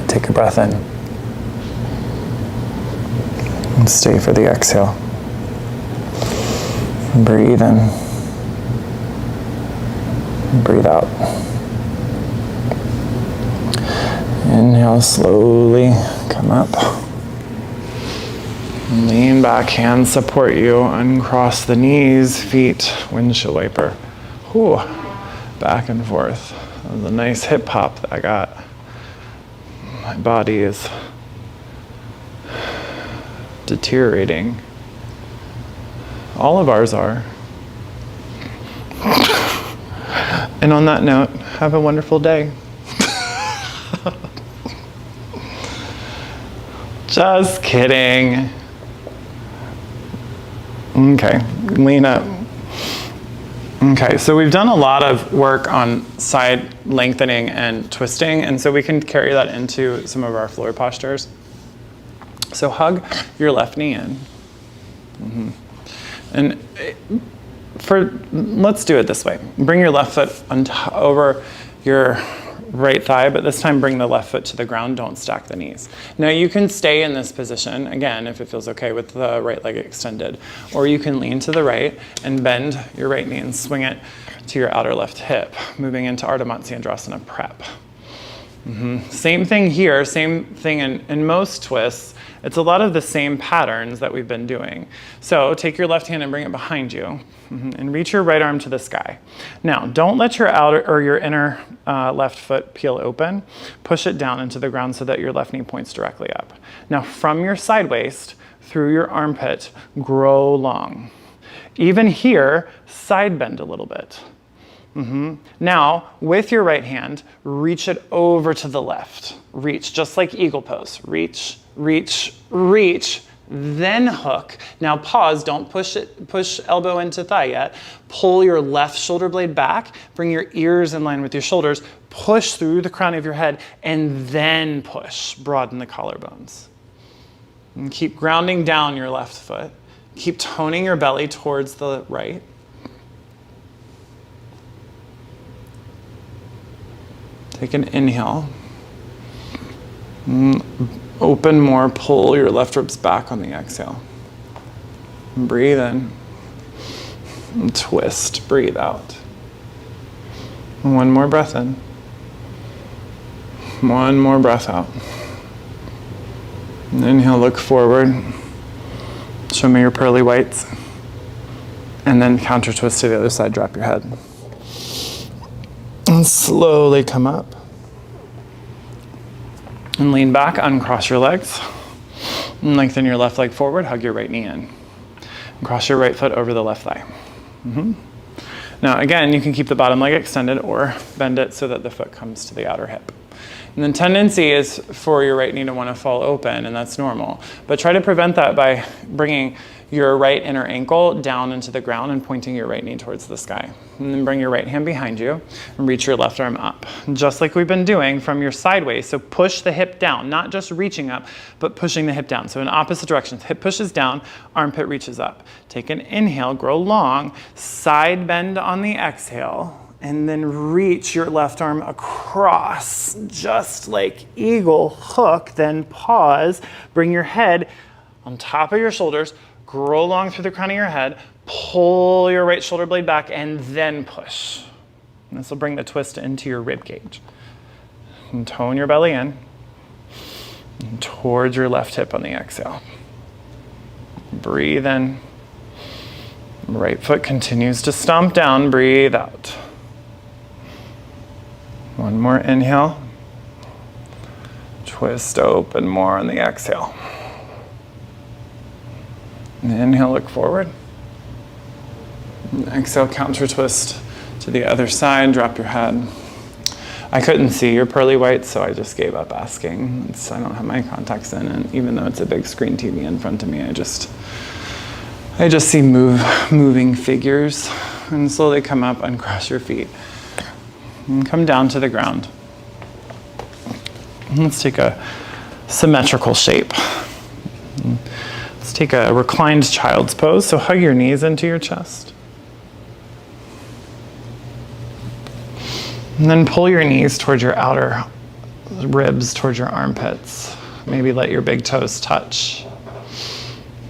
Take a breath in and stay for the exhale. Breathe in, breathe out. Inhale slowly, come up. Lean back, hands support you, uncross the knees, feet, windshield wiper. Whew. Back and forth. That was a nice hip hop that I got. My body is deteriorating. All of ours are. And on that note, have a wonderful day. Just kidding. Okay, lean up. Okay, so we've done a lot of work on side lengthening and twisting, and so we can carry that into some of our floor postures. So hug your left knee in. And let's do it this way. Bring your left foot over your right thigh, but this time bring the left foot to the ground. Don't stack the knees. Now you can stay in this position, again, if it feels okay with the right leg extended, or you can lean to the right and bend your right knee and swing it to your outer left hip, moving into Ardha Matsyendrasana prep. Same thing here, same thing in most twists. It's a lot of the same patterns that we've been doing. So take your left hand and bring it behind you, and reach your right arm to the sky. Now, don't let your outer or your inner left foot peel open. Push it down into the ground so that your left knee points directly up. Now, from your side waist through your armpit, grow long. Even here, side bend a little bit. Now, with your right hand, reach it over to the left. Reach, just like eagle pose. Reach, reach, reach, then hook. Now pause, don't push elbow into thigh yet. Pull your left shoulder blade back, bring your ears in line with your shoulders, push through the crown of your head, and then push, broaden the collarbones. And keep grounding down your left foot. Keep toning your belly towards the right. Take an inhale. Open more, pull your left ribs back on the exhale. Breathe in. And twist, breathe out. One more breath in. One more breath out. And inhale, look forward. Show me your pearly whites. And then counter twist to the other side, drop your head. And slowly come up. And lean back, uncross your legs. And lengthen your left leg forward, hug your right knee in. And cross your right foot over the left thigh. Now again, you can keep the bottom leg extended or bend it so that the foot comes to the outer hip. And the tendency is for your right knee to want to fall open, and that's normal. But try to prevent that by bringing your right inner ankle down into the ground and pointing your right knee towards the sky. And then bring your right hand behind you and reach your left arm up. Just like we've been doing from your sideways. So push the hip down, not just reaching up, but pushing the hip down. So in opposite directions, hip pushes down, armpit reaches up. Take an inhale, grow long, side bend on the exhale, and then reach your left arm across, just like eagle hook, then pause, bring your head on top of your shoulders, grow long through the crown of your head, pull your right shoulder blade back, and then push. And this will bring the twist into your rib cage. And tone your belly in, and towards your left hip on the exhale. breathe in. Right foot continues to stomp down, breathe out. One more inhale. Twist open more on the exhale. Inhale, look forward. Exhale, counter twist to the other side, drop your head. I couldn't see your pearly whites, so I just gave up asking. I don't have my contacts in, and even though it's a big screen TV in front of me, I just see moving figures. And slowly come up, uncross your feet. And come down to the ground. Let's take a symmetrical shape. Let's take a reclined child's pose. So hug your knees into your chest. And then pull your knees towards your outer ribs, towards your armpits. Maybe let your big toes touch.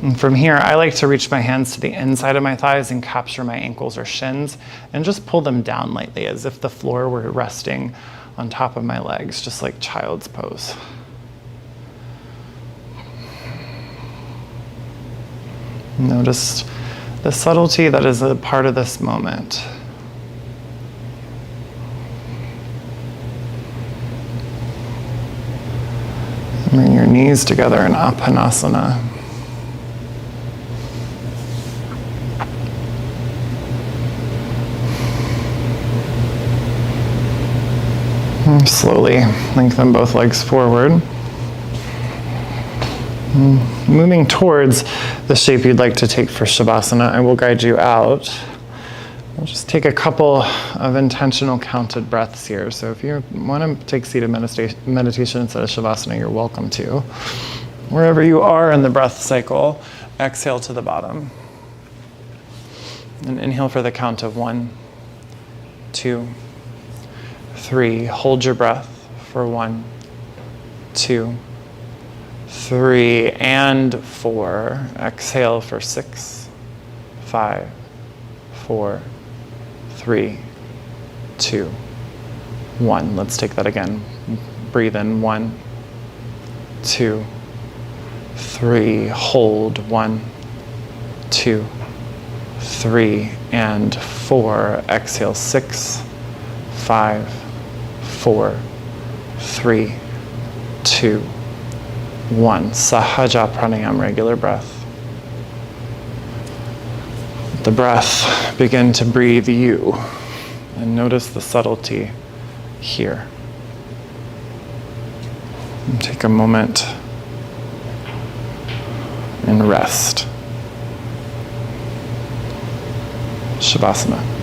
And from here, I like to reach my hands to the inside of my thighs and capture my ankles or shins and just pull them down lightly as if the floor were resting on top of my legs, just like child's pose. Notice the subtlety that is a part of this moment. Bring your knees together in Apanasana. And slowly lengthen both legs forward. Moving towards the shape you'd like to take for Shavasana, I will guide you out. We'll just take a couple of intentional counted breaths here. So if you want to take seated meditation instead of Shavasana, you're welcome to. Wherever you are in the breath cycle, exhale to the bottom. And inhale for the count of 1, 2, 3. Hold your breath for 1, 2, 3, and 4. Exhale for 6, 5, 4, 3, 2, 1. Let's take that again. Breathe in. 1, 2, 3. Hold. 1, 2, 3, and 4. Exhale. 6, 5, 4, 3, 2, 1. Sahaja pranayama, regular breath. The breath, begin to breathe you, and notice the subtlety here. And take a moment and rest. Shavasana.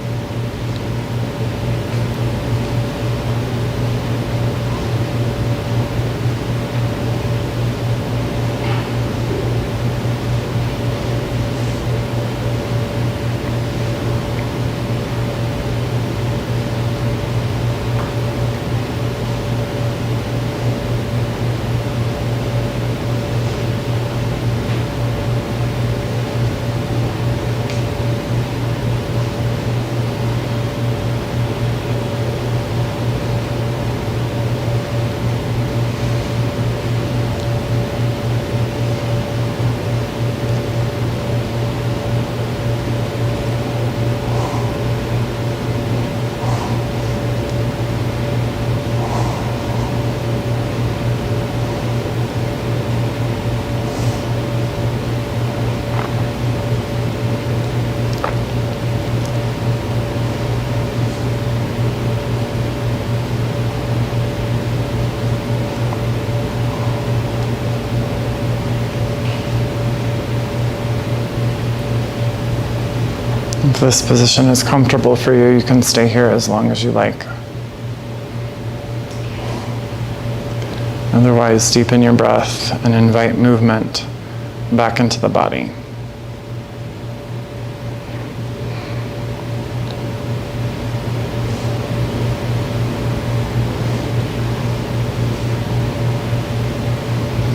If this position is comfortable for you, you can stay here as long as you like. Otherwise, deepen your breath and invite movement back into the body.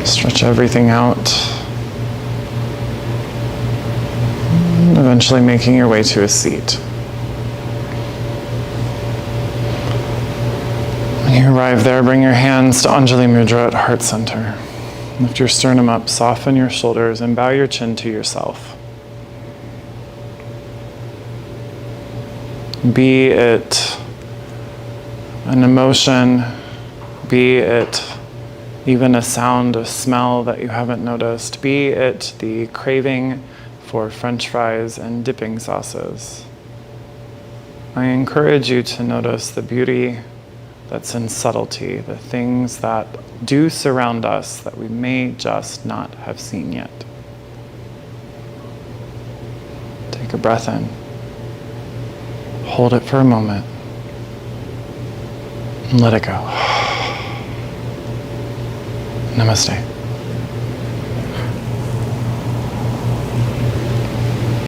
Stretch everything out. Eventually making your way to a seat. When you arrive there, bring your hands to Anjali Mudra at heart center. Lift your sternum up, soften your shoulders, and bow your chin to yourself. Be it an emotion, be it even a sound, a smell that you haven't noticed, be it the craving for French fries and dipping sauces. I encourage you to notice the beauty that's in subtlety, the things that do surround us that we may just not have seen yet. Take a breath in. Hold it for a moment. And let it go. Namaste.